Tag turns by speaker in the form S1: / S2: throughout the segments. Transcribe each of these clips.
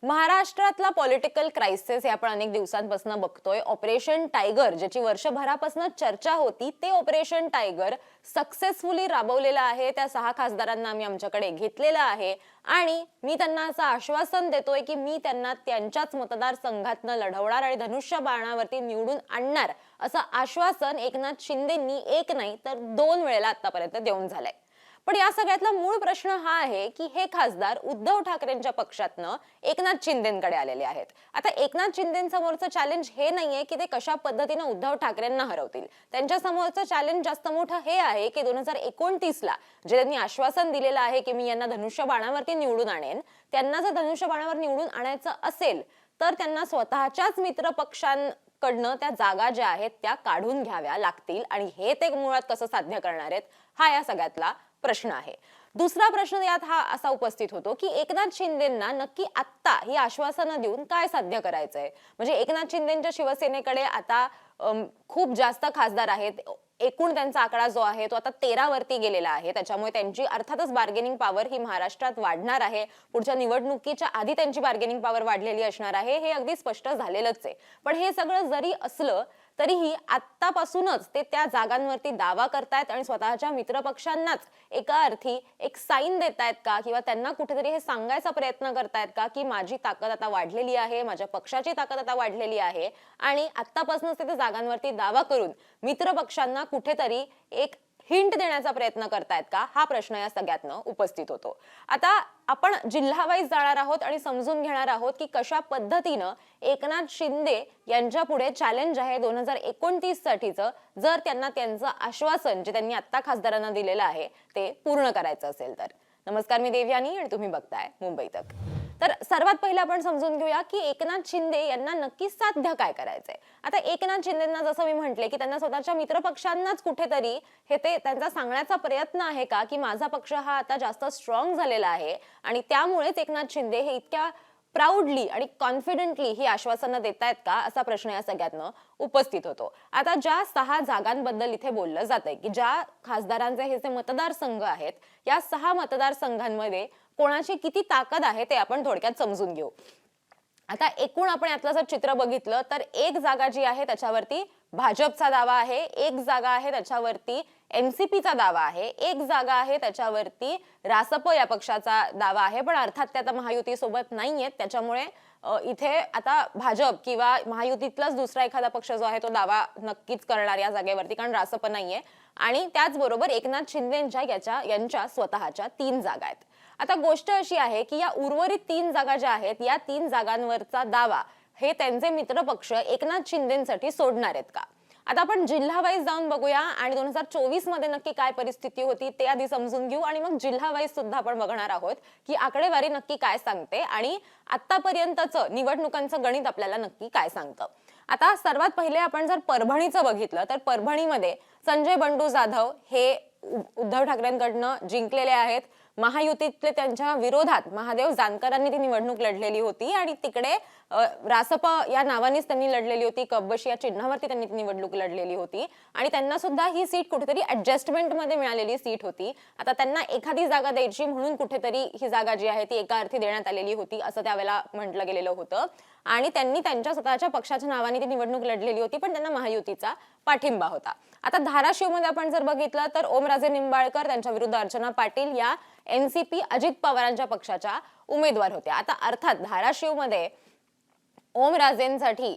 S1: महाराष्ट्रातला political crisis हे आपण अनेक दिवसांपासून बघतोय. ऑपरेशन टायगर ज्याची वर्षभरापासून चर्चा होती, ते ऑपरेशन टायगर सक्सेसफुली राबवलेलं आहे. त्या 6 खासदारांना आम्ही आमच्याकडे घेतलेलं आहे आणि मी त्यांना असं आश्वासन देतोय की मी त्यांना त्यांच्याच मतदारसंघातनं लढवणार आणि धनुष्य बाणावरती निवडून आणणार, असं आश्वासन एकनाथ शिंदेंनी एक नाही तर 2 वेळेला आतापर्यंत देऊन झालंय. पण या सगळ्यातला मूळ प्रश्न हा आहे की हे खासदार उद्धव ठाकरेंच्या पक्षातनं एकनाथ शिंदेंकडे आलेले आहेत. आता एकनाथ शिंदेंसमोरचं चॅलेंज हे नाहीये की ते कशा पद्धतीने उद्धव ठाकरेंना हरवतील. त्यांच्या समोरचं चॅलेंज जास्त मोठं हे आहे की 2029 ला जे त्यांनी आश्वासन दिलेलं आहे की मी यांना धनुष्य बाणावरती निवडून आणेन, त्यांना जर धनुष्य बाणावर निवडून आणायचं असेल तर त्यांना स्वतःच्याच मित्र पक्षांकडनं त्या जागा ज्या आहेत त्या काढून घ्याव्या लागतील आणि हे ते मुळात कसं साध्य करणार आहेत हा या सगळ्यातला प्रश्न आहे. दुसरा प्रश्न यात हा असा उपस्थित होतो की एकनाथ शिंदेंना नक्की आत्ता ही आश्वासनं देऊन काय साध्य करायचंय. म्हणजे एकनाथ शिंदेंच्या शिवसेनेकडे आता खूप जास्त खासदार आहेत. एकूण त्यांचा आकडा जो आहे तो आता 13 वरती गेलेला आहे. त्याच्यामुळे त्यांची अर्थातच बार्गेनिंग पॉवर ही महाराष्ट्रात वाढणार आहे. पुढच्या निवडणुकीच्या आधी त्यांची बार्गेनिंग पॉवर वाढलेली असणार आहे, हे अगदी स्पष्ट झालेलंच आहे. पण हे सगळं जरी असलं तरीही आत्तापासूनच ते त्या जागांवरती दावा करतायत आणि स्वतःच्या मित्रपक्षांनाच एका अर्थी एक साईन देतायत का, किंवा त्यांना कुठेतरी हे सांगायचा प्रयत्न करतायत का की माझी ताकद आता वाढलेली आहे, माझ्या पक्षाची ताकद आता वाढलेली आहे आणि आत्तापासूनच ते जागांवरती दावा करून मित्रपक्षांना कुठेतरी एक हिंट देण्याचा प्रयत्न करतायत का, हा प्रश्न या सगळ्यातनं उपस्थित होतो. आता आपण जिल्हा वाईज जाणार आहोत आणि समजून घेणार आहोत की कशा पद्धतीनं एकनाथ शिंदे यांच्या पुढे चॅलेंज आहे 2029 साठीचं, जर त्यांना त्यांचं आश्वासन जे त्यांनी आता खासदारांना दिलेलं आहे ते पूर्ण करायचं असेल तर. नमस्कार, मी देवयानी आणि तुम्ही बघताय मुंबई तक. तर सर्वात पहिलं आपण समजून घेऊया की एकनाथ शिंदे यांना नक्की साध्य काय करायचंय. आता एकनाथ शिंदेंना जसं मी म्हटले की त्यांना स्वतःच्या मित्रपक्षांनाच कुठेतरी हे ते त्यांचा सांगण्याचा प्रयत्न आहे का की माझा पक्ष हा आता जास्त स्ट्रॉंग झालेला आहे आणि त्यामुळेच एकनाथ शिंदे हे इतक्या प्राऊडली आणि कॉन्फिडेंटली ही आश्वासनं देत आहेत का, असा प्रश्न या सगळ्यातनं उपस्थित होतो. आता ज्या 6 जागांबद्दल इथे बोललं जातंय की ज्या खासदारांचे हे जे मतदारसंघ आहेत, या 6 मतदारसंघांमध्ये कोणाची किती ताकद आहे ते आपण थोडक्यात समजून घेऊ. आता एकूण आपण यातलं जर चित्र बघितलं तर एक जागा जी आहे त्याच्यावरती भाजपचा दावा आहे, एक जागा आहे त्याच्यावरती एनसीपीचा दावा आहे, एक जागा आहे त्याच्यावरती रासप या पक्षाचा दावा आहे. पण अर्थात ते आता महायुती सोबत नाहीयेत, त्याच्यामुळे इथे आता भाजप किंवा महायुतीतलाच दुसरा एखादा पक्ष जो आहे तो दावा नक्कीच करणार या जागेवरती, कारण रासप नाहीये. आणि त्याचबरोबर एकनाथ शिंदेंच्या यांच्या स्वतःच्या 3 जागा आहेत. आता गोष्ट अशी आहे की या उर्वरित 3 जागा ज्या आहेत या 3 जागांवरचा दावा हे त्यांचे मित्रपक्ष एकनाथ शिंदेंसाठी सोडणार आहेत का. आता आपण जिल्हा वाईज जाऊन बघूया आणि 2024 मध्ये नक्की काय परिस्थिती होती ते आधी समजून घेऊ आणि मग जिल्हा वाईज सुद्धा आपण बघणार आहोत की आकडेवारी नक्की काय सांगते आणि आतापर्यंतचं निवडणुकांचं गणित आपल्याला नक्की काय सांगतं. आता सर्वात पहिले आपण जर परभणीचं बघितलं तर परभणीमध्ये संजय बंडू जाधव हे उद्धव ठाकरेंकडनं जिंकलेले आहेत. महायुतीतले त्यांच्या विरोधात महादेव जानकरांनी ती निवडणूक लढलेली होती आणि तिकडे रासप या नावानेच त्यांनी लढलेली होती, कब्बशी या चिन्हावरती त्यांनी ती निवडणूक लढलेली होती आणि त्यांना सुद्धा ही सीट कुठेतरी ऍडजस्टमेंट मध्ये मिळालेली सीट होती. आता त्यांना एखादी जागा द्यायची म्हणून कुठेतरी ही जागा जी आहे ती एका अर्थी देण्यात आलेली होती असं त्यावेळेला म्हटलं गेलेलं होतं आणि त्यांनी त्यांच्या स्वतःच्या पक्षाच्या नावाने ती निवडणूक लढलेली होती, पण त्यांना महायुतीचा पाठिंबा होता. आता धाराशिवमध्ये आपण जर बघितलं तर ओमराजे निंबाळकर त्यांच्या विरुद्ध अर्चना पाटील या एनसीपी अजित पवारांच्या पक्षाच्या उमेदवार होत्या. आता अर्थात धाराशिवमध्ये ओमराजेंसाठी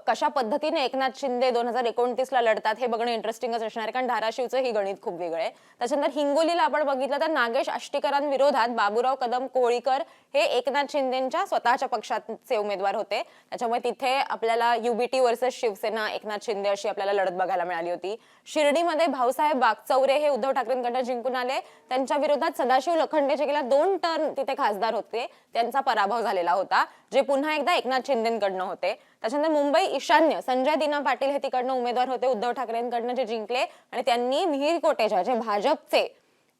S1: कशा पद्धतीने एकनाथ शिंदे 2029 ला लढतात हे बघणं इंटरेस्टिंगच असणार आहे, कारण धाराशिवचं ही गणित खूप वेगळं आहे. त्याच्यानंतर हिंगोलीला आपण बघितलं तर नागेश आष्टीकरांविरोधात बाबूराव कदम कोळीकर हे एकनाथ शिंदेंच्या स्वतःच्या पक्षाचे उमेदवार होते. त्याच्यामुळे तिथे आपल्याला युबीटी वर्सेस शिवसेना एकनाथ शिंदे अशी आपल्याला लढत बघायला मिळाली होती. शिर्डीमध्ये भाऊसाहेब बागचौरे हे उद्धव ठाकरेंकडून जिंकून आले. त्यांच्या विरोधात सदाशिव लोखंडे जे गेल्या 2 टर्म तिथे खासदार होते त्यांचा पराभव झालेला होता, जे पुन्हा एकदा एकनाथ शिंदेंकडनं होते. त्याच्यानंतर मुंबई ईशान्य संजय दिना पाटील हे तिकडनं उमेदवार होते उद्धव ठाकरेंकडनं, जे जिंकले आणि त्यांनी मिहीर कोटेचा जे भाजपचे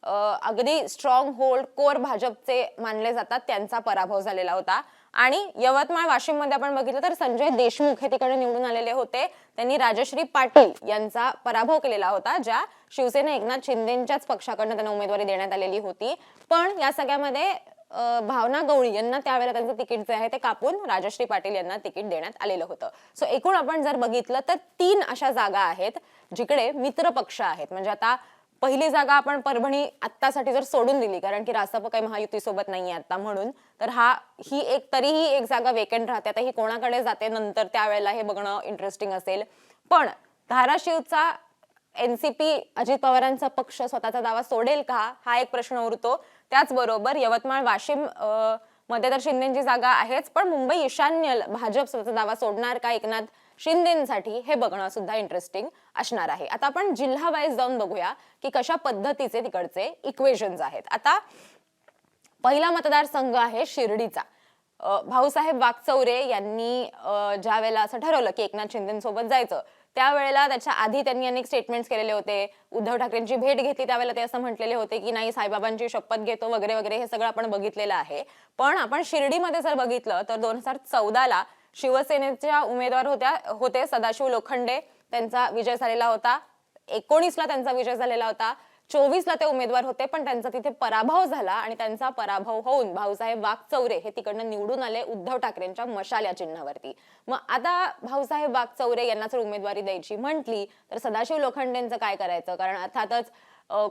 S1: अगदी स्ट्रॉंग होल्ड कोर भाजपचे मानले जातात त्यांचा पराभव झालेला होता. आणि यवतमाळ वाशिम मध्ये आपण बघितलं तर संजय देशमुख हे तिकडे निवडून आलेले होते, त्यांनी राजश्री पाटील यांचा पराभव केलेला होता, ज्या शिवसेना एकनाथ शिंदेंच्याच पक्षाकडनं त्यांना उमेदवारी देण्यात आलेली होती. पण या सगळ्यामध्ये भावना गवळी यांना त्यावेळेला त्यांचं तिकीट जे आहे ते कापून राजश्री पाटील यांना तिकीट देण्यात आलेलं होतं. सो एकूण आपण जर बघितलं तर 3 अशा जागा आहेत जिकडे मित्र पक्ष आहेत. म्हणजे आता पहिली जागा आपण परभणी आत्तासाठी जर सोडून दिली, कारण की रासप काही महायुतीसोबत नाहीये आता म्हणून, तर ही तरीही एक जागा वेकेंट राहते. आता ही कोणाकडे जाते नंतर त्यावेळेला हे बघणं इंटरेस्टिंग असेल. पण धाराशिवचा एनसीपी अजित पवारांचा पक्ष स्वतःचा दावा सोडेल का, हा एक प्रश्न उरतो. त्याचबरोबर यवतमाळ वाशिम मध्ये तर शिंदेची जागा आहेच, पण मुंबई ईशान्य भाजप स्वतःचा दावा सोडणार का एकनाथ शिंदेसाठी, हे बघणं सुद्धा इंटरेस्टिंग असणार आहे. आता आपण जिल्हा वाईज जाऊन बघूया की कशा पद्धतीचे तिकडचे इक्वेशन्स आहेत. आता पहिला मतदारसंघ आहे शिर्डीचा. भाऊसाहेब वाकचौरे यांनी ज्या वेळेला असं ठरवलं की एकनाथ शिंदेसोबत जायचं, त्यावेळेला त्याच्या आधी त्यांनी अनेक स्टेटमेंट्स केलेले होते. उद्धव ठाकरेंची भेट घेतली त्यावेळेला ते असं म्हटलेले होते की नाही, साईबाबांची शपथ घेतो वगैरे वगैरे, हे सगळं आपण बघितलेलं आहे. पण आपण शिर्डीमध्ये जर बघितलं तर 2014ला शिवसेनेच्या उमेदवार होते सदाशिव लोखंडे, त्यांचा विजय झालेला होता. 19ला त्यांचा विजय झालेला होता. 24ला ते उमेदवार होते, पण त्यांचा तिथे पराभव झाला आणि त्यांचा पराभव होऊन भाऊसाहेब वाकचौरे हे तिकडनं निवडून आले उद्धव ठाकरेंच्या मशाल या चिन्हावरती. मग आता भाऊसाहेब वाकचौरे यांना जर उमेदवारी द्यायची म्हटली तर सदाशिव लोखंडेंचं काय करायचं? कारण अर्थातच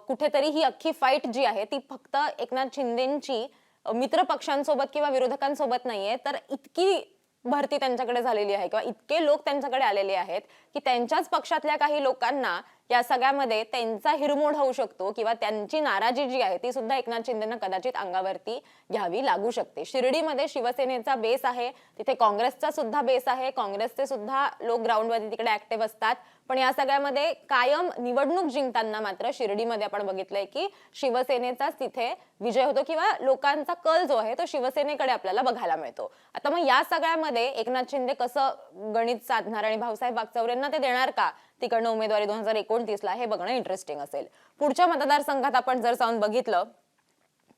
S1: कुठेतरी ही अख्खी फाईट जी आहे ती फक्त एकनाथ शिंदेची मित्र पक्षांसोबत किंवा विरोधकांसोबत नाहीये, तर इतकी भरती त्यांच्याकडे झालेली आहे किंवा इतके लोक त्यांच्याकडे आलेले आहेत की त्यांच्याच पक्षातल्या काही लोकांना या सगळ्यामध्ये त्यांचा हिरमोड होऊ शकतो किंवा त्यांची नाराजी जी आहे ती सुद्धा एकनाथ शिंदेना कदाचित अंगावरती घ्यावी लागू शकते. शिर्डीमध्ये शिवसेनेचा बेस आहे, तिथे काँग्रेसचा सुद्धा बेस आहे, काँग्रेसचे सुद्धा लोक ग्राउंडवरती तिकडे ऍक्टिव्ह असतात. पण या सगळ्यामध्ये कायम निवडणूक जिंकताना मात्र शिर्डीमध्ये आपण बघितलंय की शिवसेनेचाच तिथे विजय होतो किंवा लोकांचा कल जो आहे तो शिवसेनेकडे आपल्याला बघायला मिळतो. आता मग या सगळ्यामध्ये एकनाथ शिंदे कसं गणित साधणार आणि भाऊसाहेब वाकचौरेंना ते देणार का तिकडनं उमेदवारी 2029ला, हे बघणं इंटरेस्टिंग असेल. पुढच्या मतदारसंघात आपण जर जाऊन बघितलं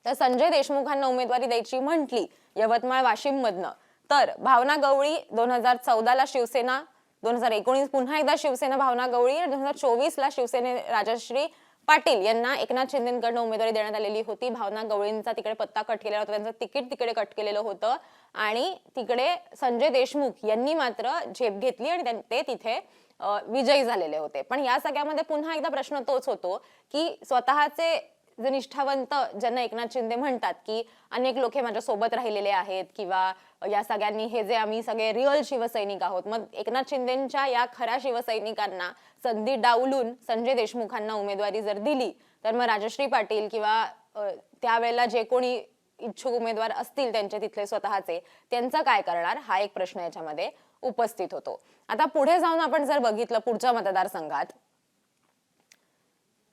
S1: तर संजय देशमुखांना उमेदवारी द्यायची म्हटली यवतमाळ वाशिम मधनं, तर भावना गवळी 2014ला शिवसेना, 2019 पुन्हा एकदा शिवसेना भावना गवळी, 2024ला शिवसेने राजश्री पाटील यांना एकनाथ शिंदेकडनं उमेदवारी देण्यात आलेली होती. भावना गवळींचा तिकडे पत्ता कट केलेला होता, त्यांचं तिकीट तिकडे कट केलेलं होतं आणि तिकडे संजय देशमुख यांनी मात्र झेप घेतली आणि ते तिथे विजयी झालेले होते. पण या सगळ्यामध्ये पुन्हा एकदा प्रश्न तोच होतो की स्वतःचे जे निष्ठावंत ज्यांना एकनाथ शिंदे म्हणतात की अनेक लोक हे माझ्या सोबत राहिलेले आहेत किंवा या सगळ्यांनी हे जे आम्ही सगळे रिअल शिवसैनिक आहोत, मग एकनाथ शिंदेच्या या खऱ्या शिवसैनिकांना संधी डावलून संजय देशमुखांना उमेदवारी जर दिली तर मग राजश्री पाटील किंवा त्यावेळेला जे कोणी इच्छुक उमेदवार असतील त्यांचे तिथले स्वतःचे, त्यांचं काय करणार, हा एक प्रश्न याच्यामध्ये उपस्थित होतो. आता पुढे जाऊन आपण जर बघितलं पुढच्या मतदारसंघात,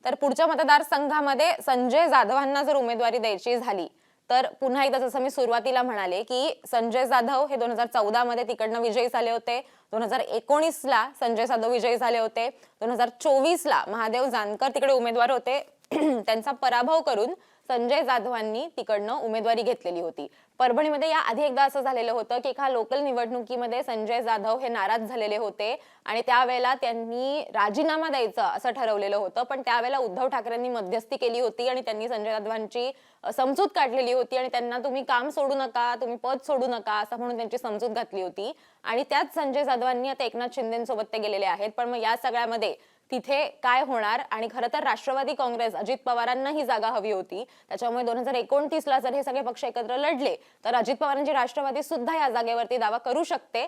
S1: तर पुढच्या मतदारसंघामध्ये संजय जाधवांना जर उमेदवारी द्यायची झाली तर पुन्हा एकदा जसं मी सुरुवातीला म्हणाले की संजय जाधव हे 2014 मध्ये तिकडनं विजयी झाले होते, 2019ला संजय जाधव विजयी झाले होते, 2024ला महादेव जानकर तिकडे उमेदवार होते त्यांचा पराभव करून संजय जाधवांनी तिकडनं उमेदवारी घेतलेली होती. परभणीमध्ये या आधी एकदा असं झालेलं होतं की एका लोकल निवडणुकीमध्ये संजय जाधव हे नाराज झालेले होते आणि त्यावेळेला त्यांनी राजीनामा द्यायचं असं ठरवलेलं होतं, पण त्यावेळेला उद्धव ठाकरेंनी मध्यस्थी केली होती आणि त्यांनी संजय जाधवांची समजूत काढलेली होती आणि त्यांना तुम्ही काम सोडू नका, तुम्ही पद सोडू नका असं म्हणून त्यांची समजूत घातली होती आणि त्याच संजय जाधवांनी आता एकनाथ शिंदेसोबत ते गेलेले आहेत. पण मग या सगळ्यामध्ये तिथे काय होणार, आणि खरं तर राष्ट्रवादी काँग्रेस अजित पवारांना ही जागा हवी होती, त्याच्यामुळे 2029ला जर हे सगळे पक्ष एकत्र लढले तर अजित पवारांची राष्ट्रवादी सुद्धा या जागेवरती दावा करू शकते.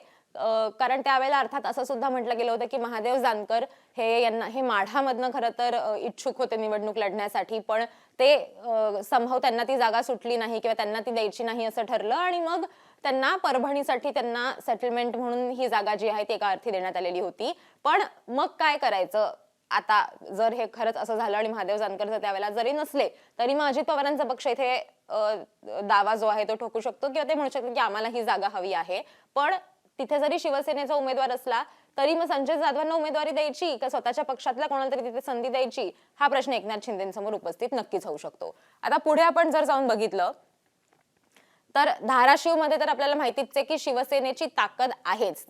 S1: कारण त्यावेळेला अर्थात असं सुद्धा म्हटलं गेलं होतं की महादेव जानकर हे माढामधनं खरं तर इच्छुक होते निवडणूक लढण्यासाठी, पण ते संभव त्यांना ती जागा सुटली नाही किंवा त्यांना ती द्यायची नाही असं ठरलं आणि मग त्यांना परभणीसाठी त्यांना सेटलमेंट म्हणून ही जागा जी आहे ती एका अर्थी देण्यात आलेली होती. पण मग काय करायचं आता जर हे खरंच असं झालं आणि महादेव जानकर जर त्यावेळेला जरी नसले तरी मग अजित पवारांचा पक्ष इथे दावा जो आहे तो ठोकू शकतो किंवा ते म्हणू शकतो की आम्हाला ही जागा हवी आहे. पण तिथे जरी शिवसेनेचा उमेदवार असला तरी मग संजय जाधवांना उमेदवारी द्यायची का स्वतःच्या पक्षातल्या कोणाला तरी तिथे संधी द्यायची, हा प्रश्न एकनाथ शिंदेसमोर उपस्थित नक्कीच होऊ शकतो. आता पुढे आपण जर जाऊन बघितलं तर धाराशिवमध्ये तर आपल्याला माहितीच आहे की शिवसेनेची ताकद आहेच.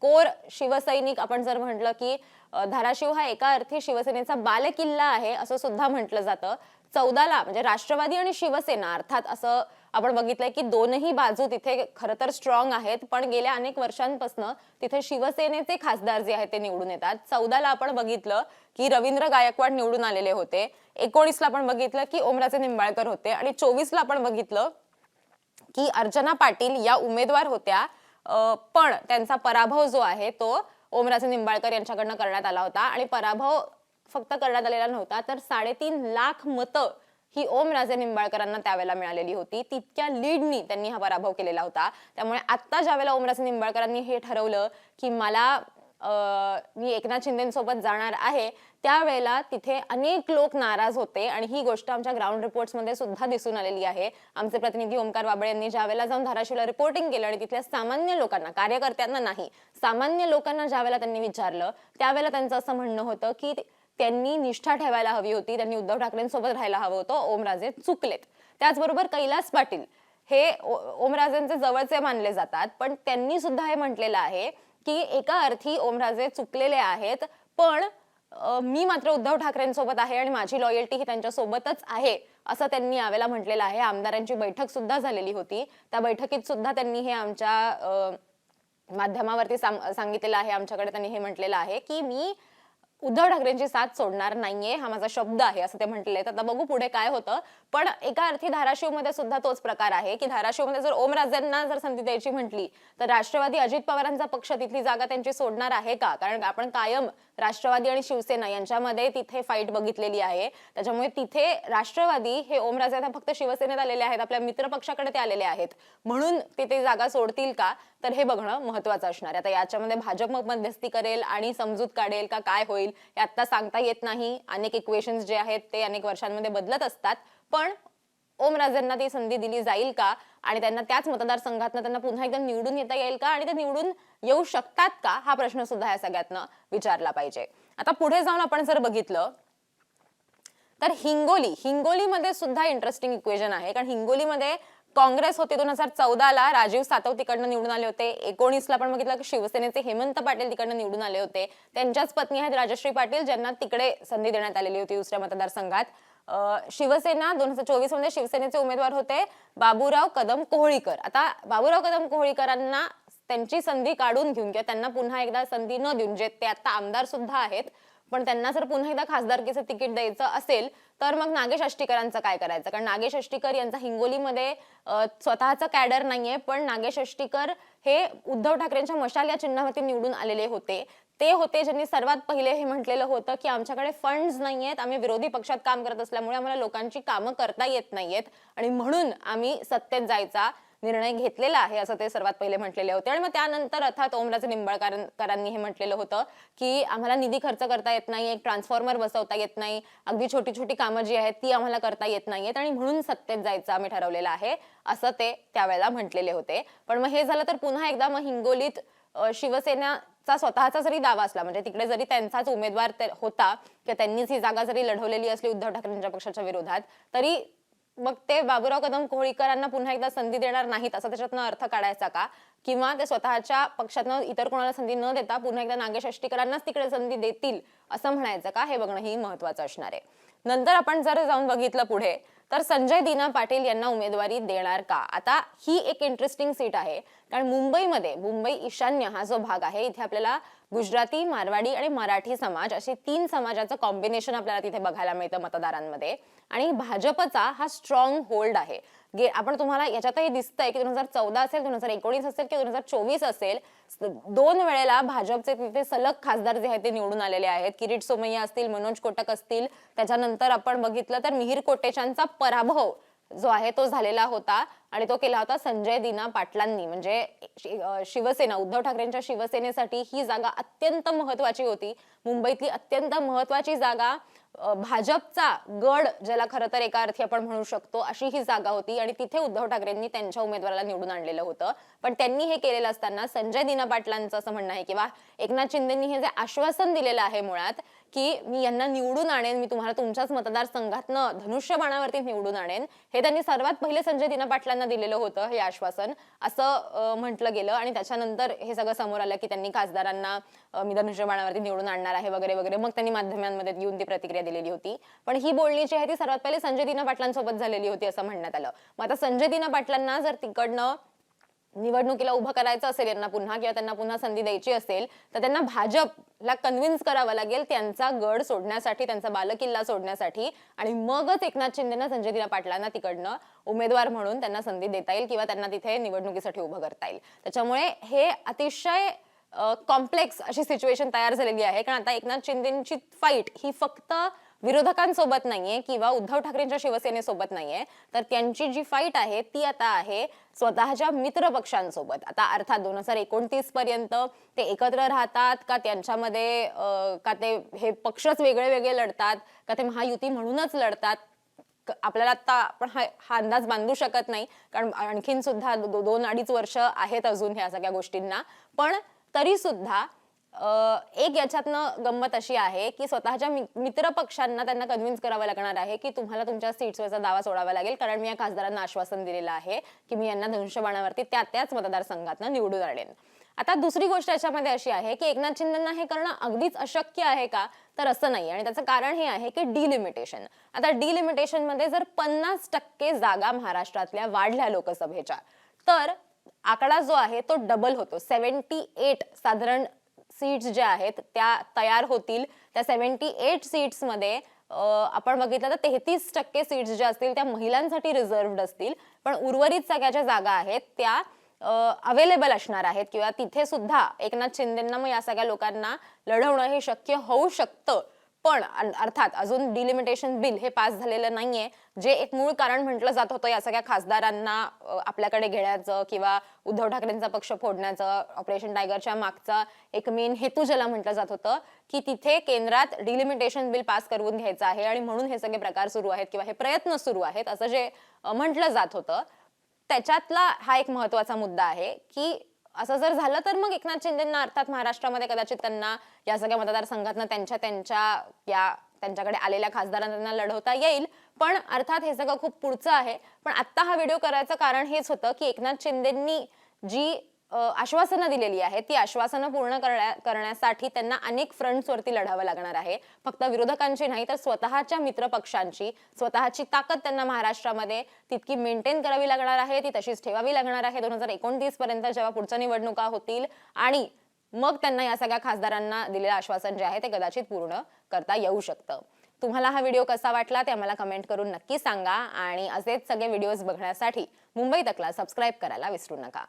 S1: कोर शिवसैनिक आपण जर म्हटलं की धाराशिव हा एका अर्थी शिवसेनेचा बालेकिल्ला आहे असं सुद्धा म्हटलं जातं. 14ला म्हणजे राष्ट्रवादी आणि शिवसेना अर्थात असं आपण बघितलंय की दोनही बाजू तिथे खरं तर स्ट्रॉंग आहेत, पण गेल्या अनेक वर्षांपासून तिथे शिवसेनेचे खासदार जे आहेत ते निवडून येतात. 14ला आपण बघितलं की रवींद्र गायकवाड निवडून आलेले होते, 19ला आपण बघितलं की ओमराजे निंबाळकर होते आणि 24ला आपण बघितलं की अर्चना पाटील या उमेदवार होत्या. पण त्यांचा पराभव जो आहे तो ओमराजे निंबाळकर यांच्याकडनं करण्यात आला होता आणि पराभव फक्त करण्यात आलेला नव्हता, तर 3.5 लाख मतं ही ओमराजे निंबाळकरांना त्यावेळेला मिळालेली होती. तितक्या लीडनी त्यांनी हा पराभव केलेला होता. त्यामुळे आता ज्यावेळेला ओमराजे निंबाळकरांनी हे ठरवलं की मी एकनाथ शिंदेसोबत जाणार आहे, त्यावेळेला तिथे अनेक लोक नाराज होते आणि ही गोष्ट आमच्या ग्राउंड रिपोर्ट्समध्ये सुद्धा दिसून आलेली आहे. आमचे प्रतिनिधी ओमकार बाबळे यांनी ज्यावेळेला जाऊन धाराशिवला रिपोर्टिंग केलं आणि तिथल्या सामान्य लोकांना, कार्यकर्त्यांना नाही, सामान्य लोकांना ज्यावेळेला त्यांनी विचारलं, त्यावेळेला त्यांचं असं म्हणणं होतं की त्यांनी निष्ठा ठेवायला हवी होती, त्यांनी उद्धव ठाकरेंसोबत राहायला हवं होतं, ओमराजे चुकलेत. त्याचबरोबर कैलास पाटील हे ओमराजेंचे जवळचे मानले जातात, पण त्यांनी सुद्धा हे म्हटलेलं आहे की एका अर्थी ओमराजे चुकलेले आहेत, पण मी मात्र उद्धव ठाकरेंसोबत आहे आणि माझी लॉयल्टी ही त्यांच्यासोबतच आहे असं त्यांनी यावेळेला म्हटलेलं आहे. आमदारांची बैठक सुद्धा झालेली होती, त्या बैठकीत सुद्धा त्यांनी हे आमच्या माध्यमावरती सांगितलेलं आहे, आमच्याकडे त्यांनी हे म्हटलेलं आहे की मी उद्धव ठाकरेंची साथ सोडणार नाहीये, हा माझा शब्द आहे असं ते म्हटलेले. आता बघू पुढे काय होतं. पण एका अर्थी धाराशिवमध्ये सुद्धा तोच प्रकार आहे की धाराशिवमध्ये जर ओमराजेंना जर संधी द्यायची म्हटली तर राष्ट्रवादी अजित पवारांचा पक्ष तिथली जागा त्यांची सोडणार आहे का? कारण आपण कायम राष्ट्रवादी आणि शिवसेना यांच्यामध्ये तिथे फाईट बघितलेली आहे. त्याच्यामुळे तिथे राष्ट्रवादी हे ओमराजे आता फक्त शिवसेनेत आलेले आहेत, आपल्या मित्र पक्षाकडे ते आलेले आहेत, म्हणून ते जागा सोडतील का, तर हे बघणं महत्वाचं असणार आहे. आता याच्यामध्ये भाजप मध्यस्थी करेल आणि समजूत काढेल का काय होईल हे आता सांगता येत नाही. अनेक इक्वेशन्स जे आहेत ते अनेक वर्षांमध्ये बदलत असतात, पण ओमराजेंना ती संधी दिली जाईल का आणि त्यांना त्याच मतदारसंघातनं त्यांना पुन्हा एकदा निवडून येता येईल का आणि ते निवडून येऊ शकतात का, हा प्रश्न सुद्धा या सगळ्यातनं विचारला पाहिजे. आता पुढे जाऊन आपण जर बघितलं तर हिंगोलीमध्ये सुद्धा इंटरेस्टिंग इक्वेशन आहे, कारण हिंगोलीमध्ये काँग्रेस होते 2014ला, राजीव सातव तिकडनं निवडून आले होते. 19ला आपण बघितलं की शिवसेनेचे हेमंत पाटील तिकडनं निवडून आले होते. त्यांच्याच पत्नी आहेत राजश्री पाटील, ज्यांना तिकडे संधी देण्यात आलेली होती दुसऱ्या मतदारसंघात. शिवसेना 2024 मध्ये शिवसेनेचे उमेदवार होते बाबूराव कदम कोहळीकर. आता बाबूराव कदम कोहळीकरांना त्यांची संधी काढून घेऊन किंवा त्यांना पुन्हा एकदा संधी न देऊन, जे ते आता आमदार सुद्धा आहेत, पण त्यांना जर पुन्हा एकदा खासदारकीचं तिकीट द्यायचं असेल तर मग नागेश अष्टीकरांचं काय करायचं? कारण नागेश अष्टीकर यांचा हिंगोलीमध्ये स्वतःचं कॅडर नाहीये, पण नागेश अष्टीकर हे उद्धव ठाकरेंच्या मशाल या चिन्हावरती निवडून आलेले होते. ते होते ज्यांनी सर्वात पहिले हे म्हटलेलं होतं की आमच्याकडे फंड्स नाहीयेत, आम्ही विरोधी पक्षात काम करत असल्यामुळे आम्हाला लोकांची कामं करता येत नाहीयेत आणि म्हणून आम्ही सत्तेत जायचा निर्णय घेतलेला आहे, असं ते सर्वात पहिले म्हटलेले होते. आणि मग त्यानंतर अर्थात ओमराजे निंबाळकरांनी हे म्हटलेलं होतं की आम्हाला निधी खर्च करता येत नाही, एक ट्रान्सफॉर्मर बसवता येत नाही, अगदी छोटी छोटी कामं जी आहेत ती आम्हाला करता येत नाहीयेत आणि म्हणून सत्तेत जायचं आम्ही ठरवलेलं आहे, असं ते त्यावेळेला म्हटलेले होते. पण मग हे झालं तर पुन्हा एकदा मग हिंगोलीत शिवसेनेचा स्वतःचा जरी दावा असला, म्हणजे तिकडे जरी त्यांचाच उमेदवार होता किंवा त्यांनीच ही जागा जरी लढवलेली असली उद्धव ठाकरेंच्या पक्षाच्या विरोधात, तरी मग ते बाबूराव कदम कोहळीकरांना पुन्हा एकदा संधी देणार नाहीत असा त्याच्यातनं अर्थ काढायचा का, किंवा ते स्वतःच्या पक्षातनं इतर कोणाला संधी न देता पुन्हा एकदा नागेश अष्टीकरांनाच तिकडे संधी देतील असं म्हणायचं का, हे बघणं ही महत्वाचं असणार आहे. नंतर आपण जर जाऊन बघितलं पुढे तर संजय दीना पाटील यांना उमेदवारी देणार का? आता ही एक इंटरेस्टिंग सीट आहे, कारण मुंबई ईशान्य हा जो भाग आहे इथे आपल्याला गुजराती, मारवाडी आणि मराठी समाज अशी 3 समाजाचं कॉम्बिनेशन आपल्याला तिथे बघायला मिळतं मतदारांमध्ये आणि भाजपचा हा स्ट्रॉंग होल्ड आहे. आपण तुम्हाला याच्यातही दिसतंय की 2014 असेल, 2019 असेल किंवा 2024 असेल, 2 वेळेला भाजपचे तिथे सलग खासदार जे आहेत ते निवडून आलेले आहेत. किरीट सोमय्या असतील, मनोज कोटक असतील, त्याच्यानंतर आपण बघितलं तर मिहिर कोटेचांचा पराभव जो आहे तो झालेला होता आणि तो केला होता संजय दीना पाटलांनी. म्हणजे शिवसेना, उद्धव ठाकरेंच्या शिवसेनेसाठी ही जागा अत्यंत महत्वाची होती. मुंबईतली अत्यंत महत्वाची जागा भाजपचा गड, ज्याला खरं तर एका अर्थी आपण म्हणू शकतो, अशी ही जागा होती आणि तिथे उद्धव ठाकरेंनी त्यांच्या उमेदवाराला निवडून आणलेलं होतं. पण त्यांनी हे केलेलं असताना संजय दिना पाटलांचं असं म्हणणं आहे किंवा एकनाथ शिंदेंनी हे जे आश्वासन दिलेलं आहे मुळात, की मी यांना निवडून आणेन, मी तुम्हाला तुमच्याच मतदारसंघातनं धनुष्यबाणावरती निवडून आणेन, हे त्यांनी सर्वात पहिले संजय दिना पाटलांना दिलेलं होतं हे आश्वासन, असं म्हटलं गेलं. आणि त्याच्यानंतर हे सगळं समोर आलं की त्यांनी खासदारांना मी धनुष्यबाणावरती निवडून आणणार आहे वगैरे वगैरे, मग त्यांनी माध्यमांमध्ये येऊन ती प्रतिक्रिया दिलेली होती. पण ही बोलणी जी आहे ती सर्वात पहिले संजय दिना पाटलांसोबत झालेली होती असं म्हणण्यात आलं. मग आता संजय दिना पाटलांना जर तिकडनं निवडणुकीला उभं करायचं असेल यांना पुन्हा, किंवा त्यांना पुन्हा संधी द्यायची असेल, तर त्यांना भाजपला कन्व्हिन्स करावं लागेल त्यांचा गड सोडण्यासाठी, त्यांचा बालेकिल्ला सोडण्यासाठी, आणि मगच एकनाथ शिंदेना संजय दिना पाटलांना तिकडनं उमेदवार म्हणून त्यांना संधी देता येईल किंवा त्यांना तिथे निवडणुकीसाठी उभं करता येईल. त्याच्यामुळे हे अतिशय कॉम्प्लेक्स अशी सिच्युएशन तयार झालेली आहे. कारण आता एकनाथ शिंदेची फाईट ही फक्त विरोधकांसोबत नाहीये किंवा उद्धव ठाकरेंच्या शिवसेनेसोबत नाहीये, तर त्यांची जी फाईट आहे ती आता आहे स्वतःच्या मित्र पक्षांसोबत. आता अर्थात 2029 पर्यंत ते एकत्र राहतात का, त्यांच्यामध्ये का ते हे पक्षच वेगळे वेगळे लढतात, का ते महायुती म्हणूनच लढतात, आपल्याला आता आपण हा अंदाज बांधू शकत नाही. कारण आणखीन सुद्धा 2-2.5 वर्ष आहेत अजून ह्या सगळ्या गोष्टींना. पण तरी सुद्धा एक याच्यातनं गंमत अशी आहे की स्वतःच्या मित्र पक्षांना त्यांना कन्व्हिन्स करावं लागणार आहे की तुम्हाला तुमच्या सीट्सवरचा दावा सोडावा लागेल, कारण मी या खासदारांना आश्वासन दिलेलं आहे की मी यांना धनुष्यबाणावरती त्याच मतदारसंघातनं निवडून आणेन. आता दुसरी गोष्ट याच्यामध्ये अशी आहे की एकनाथ शिंदेंना हे करणं अगदीच अशक्य आहे का, तर असं नाही. आणि त्याचं कारण हे आहे की डिलिमिटेशन. आता डिलिमिटेशन मध्ये जर 50% जागा महाराष्ट्रातल्या वाढल्या लोकसभेच्या, तर आकडा जो आहे तो डबल होतो. 78 साधारण सीट्स ज्या आहेत त्या तयार होतील. त्या 78 सीट्स मध्ये आपण बघितलं तर 33% सीट्स ज्या असतील त्या महिलांसाठी रिझर्व्ड असतील, पण उर्वरित सगळ्या ज्या जागा आहेत त्या अवेलेबल असणार आहेत किंवा तिथे सुद्धा एकनाथ शिंदेंना मग या सगळ्या लोकांना लढवणं हे शक्य होऊ शकतं. पण अर्थात अजून डिलिमिटेशन बिल हे पास झालेलं नाहीये, जे एक मूळ कारण म्हटलं जात होतं या सगळ्या खासदारांना आपल्याकडे घेण्याचं किंवा उद्धव ठाकरेंचा पक्ष फोडण्याचं. ऑपरेशन टायगरच्या मागचा एक मेन हेतू ज्याला म्हटलं जात होतं की तिथे केंद्रात डिलिमिटेशन बिल पास करून घ्यायचं आहे आणि म्हणून हे सगळे प्रकार सुरू आहेत किंवा हे प्रयत्न सुरू आहेत असं जे म्हटलं जात होतं, त्याच्यातला हा एक महत्वाचा मुद्दा आहे की असं जर झालं तर मग एकनाथ शिंदेंना अर्थात महाराष्ट्रामध्ये कदाचित त्यांना या सगळ्या मतदारसंघातनं त्यांच्याकडे आलेल्या खासदारांना त्यांना लढवता येईल. पण अर्थात हे सगळं खूप पुढचं आहे. पण आता हा व्हिडिओ करायचं कारण हेच होतं की एकनाथ शिंदेंनी जी आश्वासनं दिलेली आहेत ती आश्वासनं पूर्ण करण्यासाठी त्यांना अनेक फ्रंट्सवरती लढावं लागणार आहे. फक्त विरोधकांची नाही तर स्वतःच्या मित्र पक्षांची, स्वतःची ताकद त्यांना महाराष्ट्रामध्ये तितकी मेंटेन करावी लागणार आहे, ती तशीच ठेवावी लागणार आहे 2029 पर्यंत जेव्हा पुढच्या निवडणुका होतील. आणि मग त्यांना या सगळ्या खासदारांना दिलेलं आश्वासन जे आहे ते कदाचित पूर्ण करता येऊ शकतं. तुम्हाला हा व्हिडिओ कसा वाटला ते आम्हाला कमेंट करून नक्की सांगा आणि असेच सगळे व्हिडिओज बघण्यासाठी मुंबई तकला सबस्क्राईब करायला विसरू नका.